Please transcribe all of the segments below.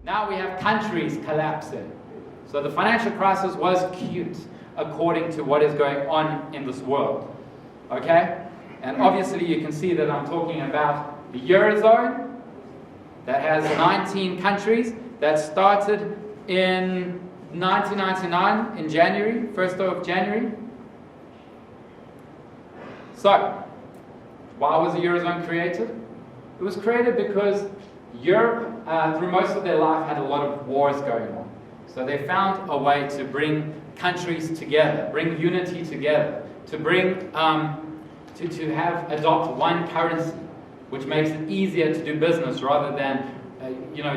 Now we have countries collapsing. So the financial crisis was acute according to what is going on in this world. Okay? And obviously you can see that I'm talking about the Eurozone that has 19 countries that started in 1999 in January, 1st of January. So, why was the Eurozone created? It was created because Europe, through most of their life, had a lot of wars going on. So they found a way to bring countries together, bring unity together, to bring, adopt one currency, which makes it easier to do business rather than,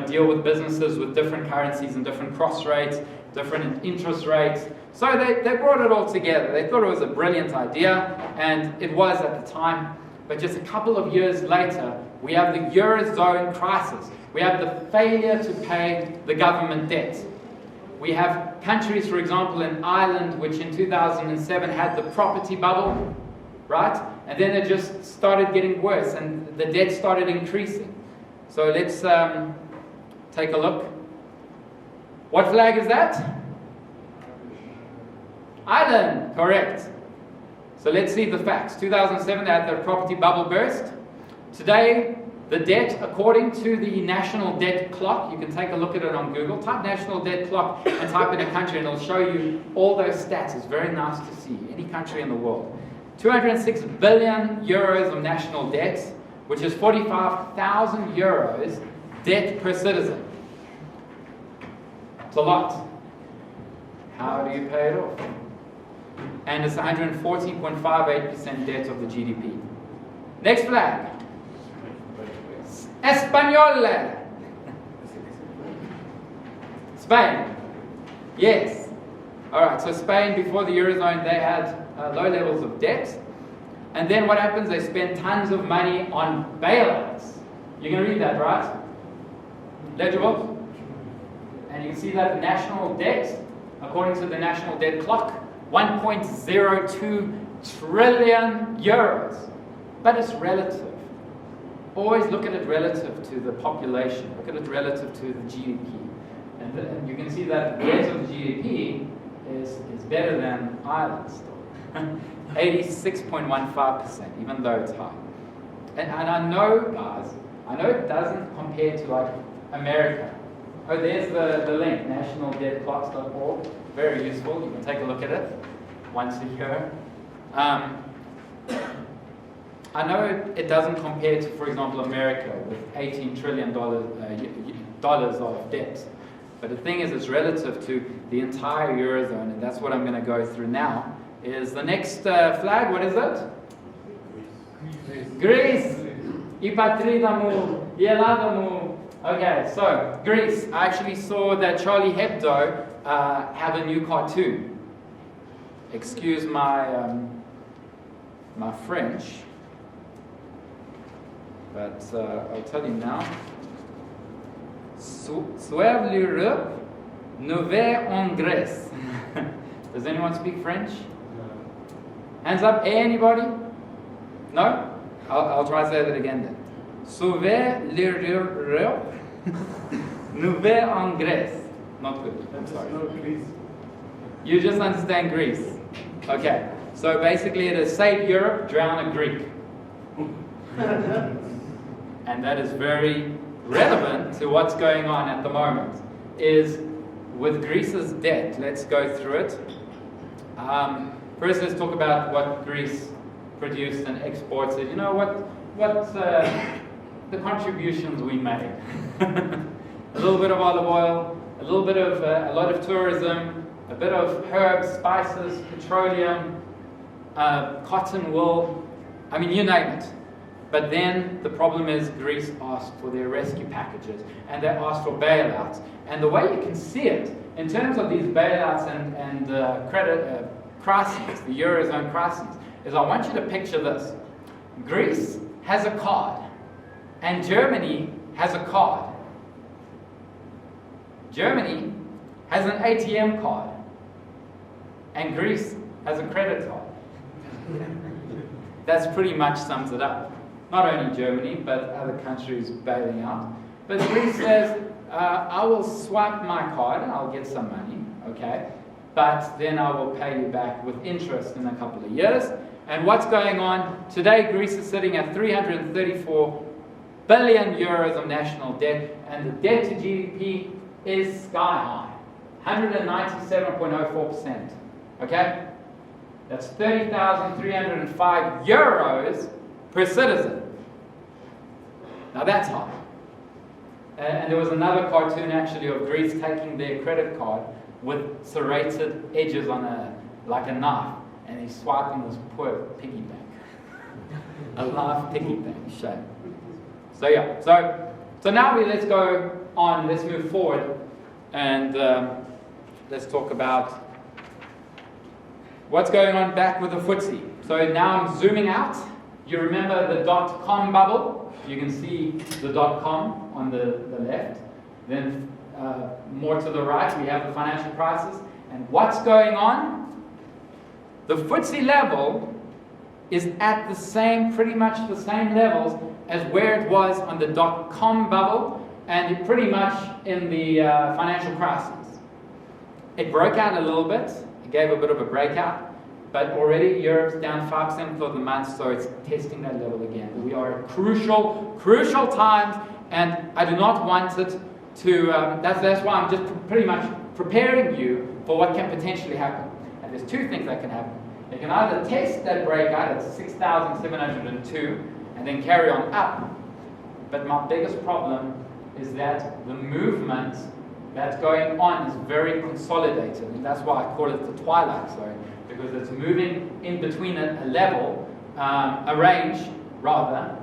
deal with businesses with different currencies and different cross rates, different interest rates. So they brought it all together. They thought it was a brilliant idea, and it was at the time. But just a couple of years later, we have the Eurozone crisis. We have the failure to pay the government debt. We have countries, for example, in Ireland, which in 2007 had the property bubble, right? And then it just started getting worse, and the debt started increasing. So let's take a look. What flag is that? Ireland, correct. So let's see the facts. 2007, they had the property bubble burst. Today, the debt, according to the national debt clock, you can take a look at it on Google, type national debt clock and type in a country and it'll show you all those stats. It's very nice to see, any country in the world. 206 billion euros of national debt, which is 45,000 euros debt per citizen. It's a lot. How do you pay it off? And it's 140.58% debt of the GDP. Next flag. Español. Spain. Yes. Alright, so Spain, before the Eurozone, they had low levels of debt. And then what happens? They spend tons of money on bailouts. You can read that, right? Legible? And you can see that national debt, according to the national debt clock, 1.02 trillion euros. But it's relative. Always look at it relative to the population. Look at it relative to the GDP. And you can see that the debt of the GDP is better than Ireland's still. 86.15%, even though it's high. And I know, guys, it doesn't compare to like America. Oh, there's the link, nationaldebtclocks.org. Very useful. You can take a look at it once a year. I know it doesn't compare to, for example, America with $18 trillion of debt. But the thing is, it's relative to the entire Eurozone, and that's what I'm going to go through now. Is the next flag, what is it? Greece. Ipatridamu, Yeladamu. Okay, so Greece. I actually saw that Charlie Hebdo have a new cartoon. Excuse my my French, but I'll tell you now. Sauve l'Europe, ne va en Grèce. Does anyone speak French? Hands up, anybody? No? I'll try to say that again then. Sauver l'Europe, ne va en Grèce. Not good, I'm sorry. You just understand Greece. Okay, so basically it is save Europe, drown a Greek. And that is very relevant to what's going on at the moment. Is with Greece's debt, let's go through it. First, let's talk about what Greece produced and exported. You know, what the contributions we made. A little bit of olive oil, a little bit of a lot of tourism, a bit of herbs, spices, petroleum, cotton wool. I mean, you name it. But then the problem is Greece asked for their rescue packages and they asked for bailouts. And the way you can see it in terms of these bailouts and credit crises, the Eurozone crises, is I want you to picture this. Greece has a card and Germany has a card. Germany has an ATM card and Greece has a credit card. That's pretty much sums it up. Not only Germany, but other countries bailing out. But Greece says, I will swipe my card and I'll get some money, okay? But then I will pay you back with interest in a couple of years. And what's going on? Today, Greece is sitting at 334 billion euros of national debt, and the debt to GDP is sky high, 197.04%. Okay? That's 30,305 euros per citizen. Now that's high. And there was another cartoon actually of Greece taking their credit card with serrated edges on like a knife, and he's swiping this poor piggy bank. A live piggy bank, shame. So yeah, so now let's go on, let's move forward, and let's talk about what's going on back with the FTSE. So now I'm zooming out. You remember the dot-com bubble? You can see the dot-com on the left. Then more to the right, we have the financial crisis. And what's going on? The FTSE level is at the same, pretty much the same levels as where it was on the dot-com bubble and pretty much in the financial crisis. It broke out a little bit. It gave a bit of a breakout. But already Europe's down 5% for the month, so it's testing that level again. We are at crucial times, and I do not want it to, that's why I'm just pretty much preparing you for what can potentially happen. And there's two things that can happen. You can either test that breakout at 6,702 and then carry on up. But my biggest problem is that the movement that's going on is very consolidated, and that's why I call it the twilight zone, because it's moving in between a level, a range rather,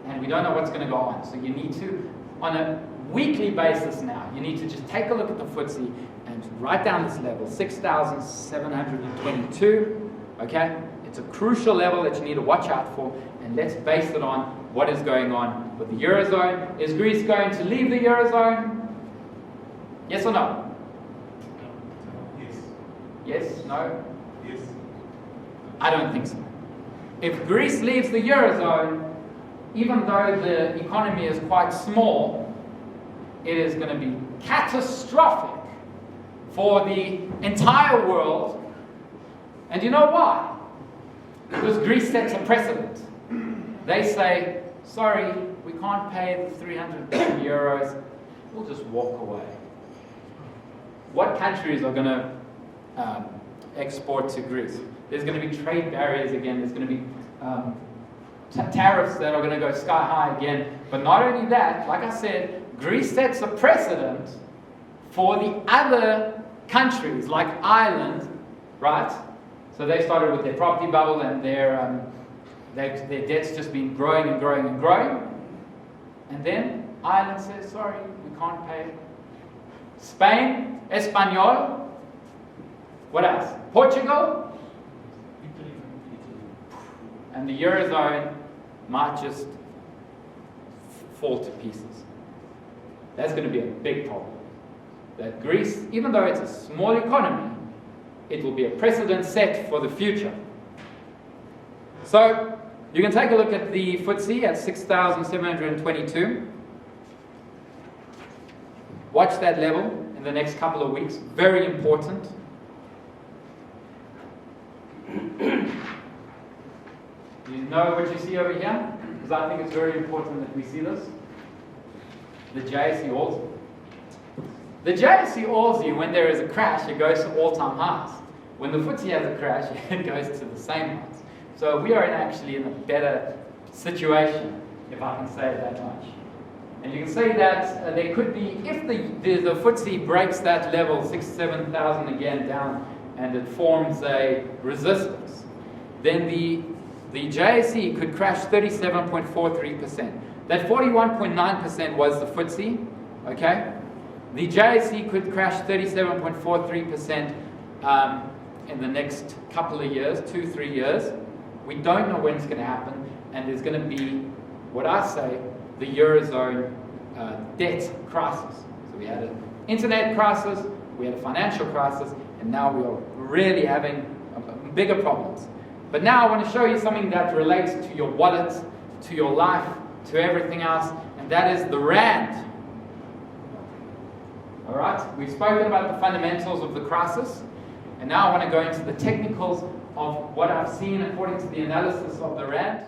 and we don't know what's going to go on. So you need to, on a weekly basis now, you need to just take a look at the FTSE and write down this level, 6,722, okay? It's a crucial level that you need to watch out for, and let's base it on what is going on with the Eurozone. Is Greece going to leave the Eurozone? Yes or no? Yes. Yes? No? Yes. I don't think so. If Greece leaves the Eurozone, even though the economy is quite small, it is going to be catastrophic for the entire world. And you know why? Because Greece sets a precedent. They say, sorry, we can't pay the 300 billion euros, we'll just walk away. What countries are going to export to Greece? There's going to be trade barriers again. There's going to be tariffs that are going to go sky high again. But not only that, like I said, Greece sets a precedent for the other countries, like Ireland, right? So they started with their property bubble, and their debt's just been growing and growing and growing. And then Ireland says, sorry, we can't pay. Spain, Espanol, what else? Portugal, and the Eurozone might just fall to pieces. That's going to be a big problem. That Greece, even though it's a small economy, it will be a precedent set for the future. So, you can take a look at the FTSE at 6,722. Watch that level in the next couple of weeks. Very important. You know what you see over here? Because I think it's very important that we see this. The JSE Aussie. The JSE Aussie, when there is a crash, it goes to all-time highs. When the FTSE has a crash, it goes to the same highs. So we are actually in a better situation, if I can say it that much. And you can say that there could be, if the FTSE breaks that level, 7,000 again down, and it forms a resistance, then the JSE could crash 37.43%. That 41.9% was the FTSE, okay? The JSE could crash 37.43% in the next couple of years, 2-3 years. We don't know when it's going to happen, and there's going to be, what I say, the Eurozone debt crisis. So we had an internet crisis, we had a financial crisis, and now we are really having bigger problems. But now I want to show you something that relates to your wallet, to your life, to everything else, and that is the rand. All right, we've spoken about the fundamentals of the crisis, and now I want to go into the technicals of what I've seen according to the analysis of the rand.